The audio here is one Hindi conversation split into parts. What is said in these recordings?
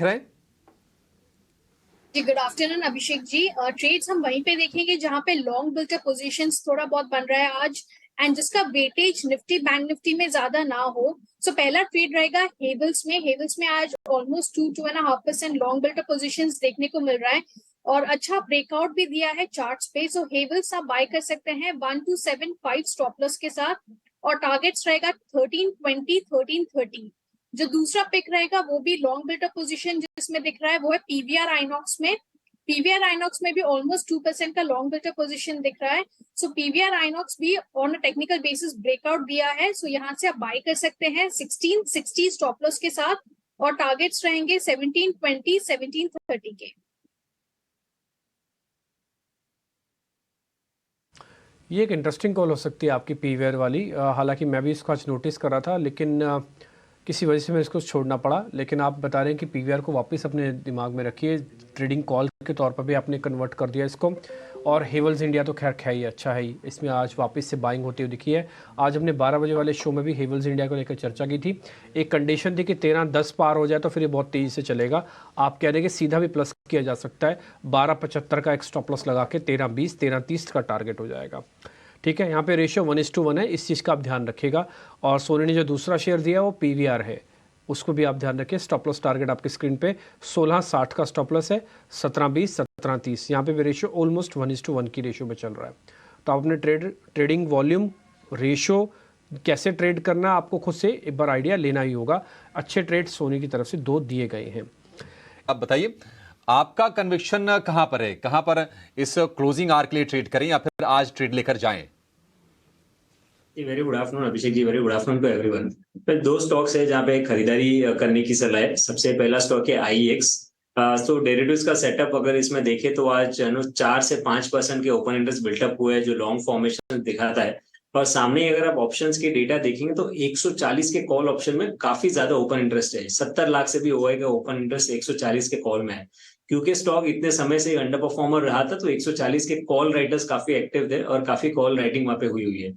रहे हैं। जी गुड आफ्टरनून अभिषेक जी। ट्रेड्स हम वहीं पे देखेंगे जहां पे लॉन्ग बिल्टअप पोजीशंस थोड़ा बहुत बन रहा है आज, एंड जिसका वेटेज निफ्टी बैंक निफ्टी में ज्यादा ना हो। सो पहला ट्रेड रहेगा हेवल्स में आज ऑलमोस्ट 2.5% लॉन्ग बिल्टअप पोजीशंस देखने को मिल रहा है और अच्छा ब्रेकआउट भी दिया है चार्ट्स पे। सो हेवल्स आप बाय कर सकते हैं 1275 स्टॉप लॉस के साथ, और टारगेट्स रहेगा 1320 1330। जो दूसरा पिक रहेगा वो भी लॉन्ग बिल्टअप पोजीशन जिसमें दिख रहा है वो है पीवीआर आइनॉक्स में। पीवीआर आइनॉक्स में भी ऑलमोस्ट 2% का लॉन्ग बिल्टअप पोजीशन दिख रहा है। सो पीवीआर आइनॉक्स भी on a technical basis breakout दिया है। सो यहाँ से आप बाय कर सकते हैं 1660 स्टॉप लॉस के साथ, और टारगेट्स रहेंगे 1720 1730 के। ये एक इंटरेस्टिंग कॉल हो सकती है आपकी पीवीआर वाली। हालांकि मैं भी इसको आज नोटिस कर रहा था, लेकिन किसी वजह से मैं इसको छोड़ना पड़ा। लेकिन आप बता रहे हैं कि पीवीआर को वापस अपने दिमाग में रखिए, ट्रेडिंग कॉल के तौर पर भी आपने कन्वर्ट कर दिया इसको। और हेवल्स इंडिया तो खैर है ही, अच्छा है ही, इसमें आज वापस से बाइंग होती हुई दिखी है। आज हमने 12 बजे वाले शो में भी हेवल्स इंडिया को लेकर चर्चा की थी। एक कंडीशन थी कि 13.10 पार हो जाए तो फिर ये बहुत तेज़ी से चलेगा। आप कह रहे हैं कि सीधा भी प्लस किया जा सकता है, 12.75 का एक स्टॉप लॉस लगा के 13.20 13.30 का टारगेट हो जाएगा। ठीक है, यहाँ पे रेशियो 1:1 है, इस चीज़ का आप ध्यान रखिएगा। और सोनी ने जो दूसरा शेयर दिया है वो पीवीआर है, उसको भी आप ध्यान रखिए। स्टॉप लॉस टारगेट आपकी स्क्रीन पे 16.60 का स्टॉप लॉस है, 17.20 17.30। यहाँ पे भी रेशियो ऑलमोस्ट 1:1 की रेशियो में चल रहा है। तो आप अपने ट्रेडिंग वॉल्यूम रेशियो कैसे ट्रेड करना आपको खुद से एक बार आइडिया लेना ही होगा। अच्छे ट्रेड सोनी की तरफ से 2 दिए गए हैं। अब बताइए आपका कन्विक्शन कहां पर है, कहां पर इस क्लोजिंग आर के लिए ट्रेड करें या फिर आज ट्रेड लेकर जाएं? Very good afternoon Abhishek ji, very good afternoon to everyone. फिर दो स्टॉक्स है जहाँ पे खरीदारी करने की सलाह है। सबसे पहला स्टॉक है आईएक्स। तो डेरिवेटिव्स का सेटअप अगर इसमें देखें तो आज 4 से 5% के ओपन इंटरेस्ट बिल्टअप हुए हैं जो लॉन्ग फॉर्मेशन दिखाता है। और सामने अगर आप ऑप्शंस के डेटा देखेंगे तो 140 के कॉल ऑप्शन में काफी ज्यादा ओपन इंटरेस्ट है। 70 लाख से भी ओआई का ओपन इंटरेस्ट 140 के कॉल में है। क्योंकि स्टॉक इतने समय से अंडर परफॉर्मर रहा था तो 140 के कॉल राइटर्स काफी एक्टिव थे और काफी कॉल राइटिंग वहां पे हुई है।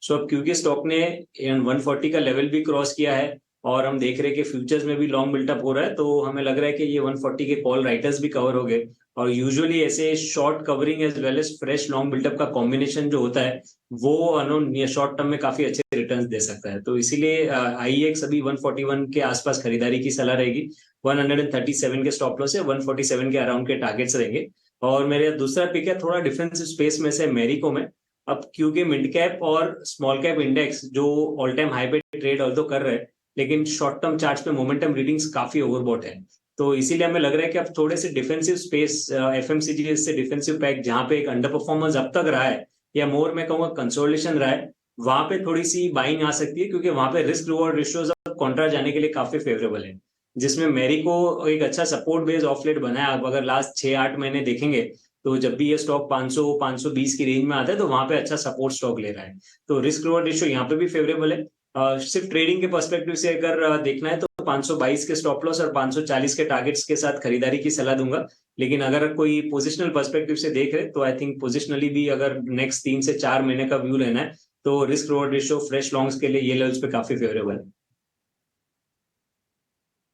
सो अब क्योंकि स्टॉक ने 140 का लेवल भी क्रॉस किया है और हम देख रहे हैं कि फ्यूचर्स में भी लॉन्ग बिल्टअप हो रहा है, तो हमें लग रहा है कि ये 140 के कॉल राइटर्स भी कवर हो गए। और यूजुअली ऐसे short covering as well as fresh long buildup का कॉम्बिनेशन जो होता है वो शॉर्ट टर्म में काफी अच्छे रिटर्न्स दे सकता है। तो इसीलिए आईएक्स अभी 141 के आसपास खरीदारी की सलाह रहेगी। 137 के स्टॉप लॉस है, 147 के अराउंड के टारगेट्स रहेंगे। और मेरे दूसरा पिक है थोड़ा डिफेंसिव स्पेस में से मेरिको में। अब क्योंकि मिड कैप और स्मॉल कैप इंडेक्स जो ऑल टाइम हाई पे ट्रेड ऑल्सो कर रहे हैं, लेकिन शॉर्ट टर्म चार्ट्स पे मोमेंटम रीडिंग्स काफी ओवरबॉट है। तो इसीलिए हमें लग रहा है कि अब थोड़े से डिफेंसिव स्पेस एफएमसीजी से डिफेंसिव पैक जहां पे एक अंडर परफॉर्मेंस अब तक रहा है या मोर मैं कहूंगा कंसोलिडेशन रहा है, वहां पे थोड़ी सी बाइंग आ सकती है क्योंकि वहां पे रिस्क रिवॉर्ड रेशियोज अब कॉन्ट्रा जाने के लिए काफी फेवरेबल है। जिसमें मेरिको एक अच्छा सपोर्ट बेस ऑफ लेट बना है। अब अगर लास्ट 6-8 महीने देखेंगे तो जब भी ये स्टॉक 500 520 की रेंज में आता है तो वहां पे अच्छा सपोर्ट स्टॉक ले रहा है। तो रिस्क रिवॉर्ड रेशियो यहाँ पे भी फेवरेबल है। सिर्फ ट्रेडिंग के पर्सपेक्टिव से अगर देखना है तो 522 के स्टॉप लॉस और 540 के टारगेट्स के साथ खरीदारी की सलाह दूंगा। लेकिन अगर कोई पोजिशनल पर्सपेक्टिव से देख रहे तो आई थिंक पोजिशनली भी अगर नेक्स्ट 3 से 4 महीने का व्यू लेना है तो risk reward ratio fresh longs के लिए ये लेवल्स पे काफी फेवरेबल है।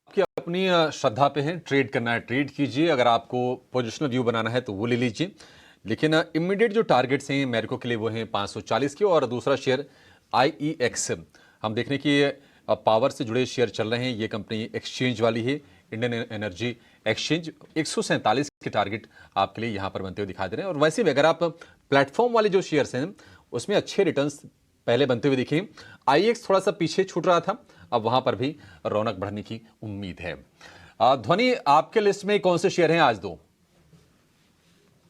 आपकी अपनी श्रद्धा पे है, ट्रेड करना है ट्रेड कीजिए, अगर आपको पोजिशनल व्यू बनाना है तो वो ले लीजिए। लेकिन इमीडिएट जो टारगेट्स हैं मेरिको के लिए वो हैं 540 के। और दूसरा शेयर आईईएक्स, हम देख रहे हैं कि पावर से जुड़े शेयर चल रहे हैं। ये कंपनी एक्सचेंज वाली है, इंडियन एनर्जी एक्सचेंज। 147 के टारगेट आपके लिए यहाँ पर बनते हुए दिखाई दे रहे हैं। और वैसे भी अगर आप प्लेटफॉर्म वाले जो शेयर्स हैं उसमें अच्छे रिटर्न्स पहले बनते हुए दिखे। आईएक्स थोड़ा सा पीछे छूट रहा था, अब वहां पर भी रौनक बढ़ने की उम्मीद है। ध्वनि, आपके लिस्ट में कौन से शेयर हैं आज दो?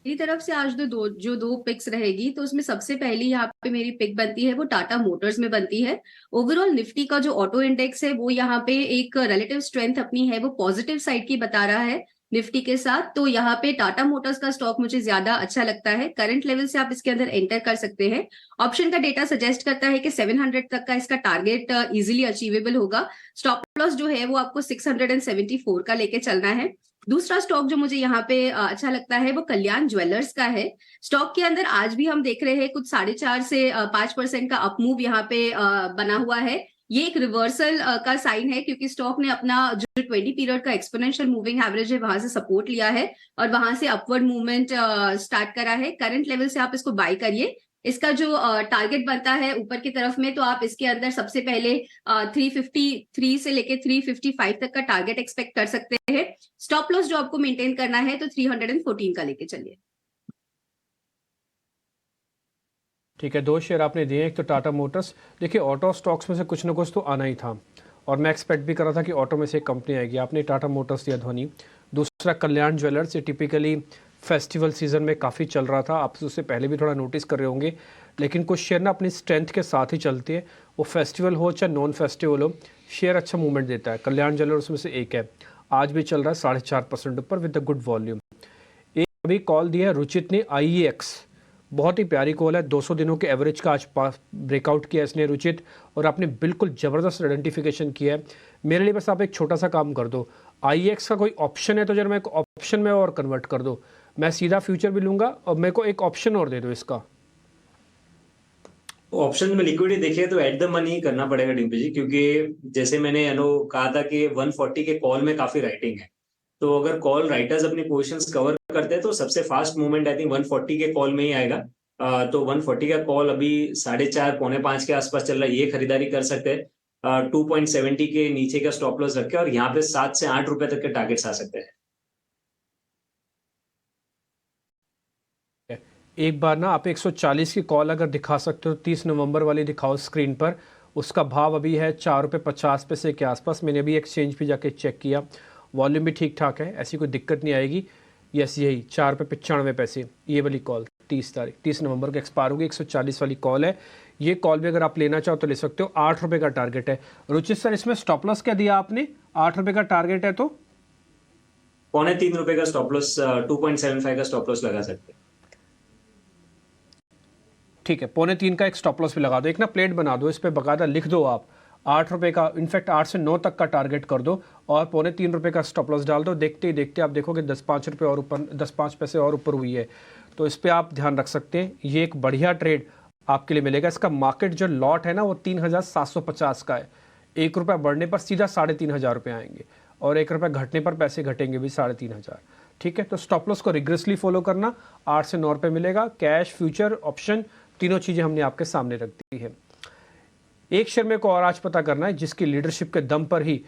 मेरी तरफ से आज जो दो पिक्स रहेगी तो उसमें सबसे पहली यहाँ पे मेरी पिक बनती है वो टाटा मोटर्स में बनती है। ओवरऑल निफ्टी का जो ऑटो इंडेक्स है वो यहाँ पे एक रिलेटिव स्ट्रेंथ अपनी है वो पॉजिटिव साइड की बता रहा है निफ्टी के साथ। तो यहाँ पे टाटा मोटर्स का स्टॉक मुझे ज्यादा अच्छा लगता है। करंट लेवल से आप इसके अंदर एंटर कर सकते हैं। ऑप्शन का डेटा सजेस्ट करता है कि 700 तक का इसका टारगेट इजीली अचीवेबल होगा। स्टॉप लॉस जो है वो आपको 674 का लेके चलना है। दूसरा स्टॉक जो मुझे यहाँ पे अच्छा लगता है वो कल्याण ज्वेलर्स का है। स्टॉक के अंदर आज भी हम देख रहे हैं कुछ 4.5 से 5% का अपमूव यहाँ पे बना हुआ है। ये एक रिवर्सल का साइन है, क्योंकि स्टॉक ने अपना जो 20 पीरियड का एक्सपोनेंशियल मूविंग एवरेज है वहां से सपोर्ट लिया है और वहां से अपवर्ड मूवमेंट स्टार्ट करा है। करंट लेवल से आप इसको बाय करिए। इसका जो टारगेट बनता है ऊपर की तरफ में, तो आप इसके अंदर सबसे पहले 353 से लेके 355 तक का टारगेट एक्सपेक्ट कर सकते हैं। स्टॉप लॉस जो आपको मेंटेन करना है तो 314 का लेके चलिए। ठीक है, 2 शेयर आपने दिए, एक तो टाटा मोटर्स। देखिए ऑटो स्टॉक्स में से कुछ ना कुछ तो आना ही था और मैं एक्सपेक्ट भी कर रहा था कि ऑटो में से एक कंपनी आएगी। आपने टाटा मोटर्स दिया ध्वनि। दूसरा कल्याण ज्वेलर्स, ये टिपिकली फेस्टिवल सीजन में काफ़ी चल रहा था, आप उससे पहले भी थोड़ा नोटिस कर रहे होंगे, लेकिन कुछ शेयर ना अपनी स्ट्रेंथ के साथ ही चलती है, वो फेस्टिवल हो चाहे नॉन फेस्टिवल हो, शेयर अच्छा मूवमेंट देता है। कल्याण ज्वेलर्स में से एक है, आज भी चल रहा है 4.5% ऊपर विद द गुड वॉल्यूम। एक अभी कॉल दिया है रुचित ने, IEX, बहुत ही प्यारी कॉल है, 200 दिनों के एवरेज का आज पास ब्रेकआउट किया इसने रुचित, और आपने बिल्कुल ज़बरदस्त आइडेंटिफिकेशन किया है। मेरे लिए बस आप एक छोटा सा काम कर दो, IEX का कोई ऑप्शन है तो जरा मैं एक ऑप्शन में और कन्वर्ट कर दो, मैं सीधा फ्यूचर भी लूँगा और मेरे को एक ऑप्शन और दे दो इसका। ऑप्शन में लिक्विडिटी देखिए तो एट द मनी करना पड़ेगा डिम्पल जी, क्योंकि जैसे मैंने कहा था कि 140 के कॉल में काफी राइटिंग है, तो अगर कॉल राइटर्स अपनी पोजीशंस कवर करते हैं तो सबसे फास्ट मूवमेंट आई थिंक 140 के कॉल में ही आएगा। तो 140 का कॉल अभी 4:30 पौने 5 के आसपास चल रहा है, ये खरीदारी कर सकते हैं। 2.70 के नीचे का स्टॉप लॉस रखे और यहाँ पे 7 से 8 रुपए तक के टारगेट्स आ सकते हैं। एक बार ना आप 140 की कॉल अगर दिखा सकते हो, 30 नवंबर वाली दिखाओ स्क्रीन पर, उसका भाव अभी है 4.50 रुपये के आसपास। मैंने अभी एक्सचेंज पे जाके चेक किया, वॉल्यूम भी ठीक ठाक है, ऐसी कोई दिक्कत नहीं आएगी। यस, यही 4.95 ये वाली कॉल 30 नवंबर को एक्सपायर होगी, 140 वाली कॉल है। ये कॉल भी अगर आप लेना चाहो तो ले सकते हो, 8 रुपये का टारगेट है। रुचित सर, इसमें स्टॉप लॉस क्या दिया आपने? 8 रुपये का टारगेट है तो पौने 3 रुपए का स्टॉप लॉस, 2.75 का स्टॉप लॉस लगा सकते हैं। ठीक है, पौने 3 का एक स्टॉप लॉस भी लगा दो, एक ना प्लेट बना दो, इस पर बाकायदा लिख दो आप 8 रुपये का, इनफैक्ट 8 से 9 तक का टारगेट कर दो और पौने 3 रुपये का स्टॉप लॉस डाल दो। देखते ही देखते आप देखोगे 10-5 रुपये और ऊपर, 10-5 पैसे और ऊपर हुई है, तो इस पर आप ध्यान रख सकते हैं। ये एक बढ़िया ट्रेड आपके लिए मिलेगा। इसका मार्केट जो लॉट है ना वो 3,750 का है, 1 रुपया बढ़ने पर सीधा 3,500 रुपये आएंगे और 1 रुपया घटने पर पैसे घटेंगे भी 3,500। ठीक है, तो स्टॉप लॉस को रिग्रेसली फॉलो करना, 8 से 9 रुपये मिलेगा। कैश, फ्यूचर, ऑप्शन, तीनों चीज़ें हमने आपके सामने रख दी है। एक शेयर मेरे को और आज पता करना है जिसकी लीडरशिप के दम पर ही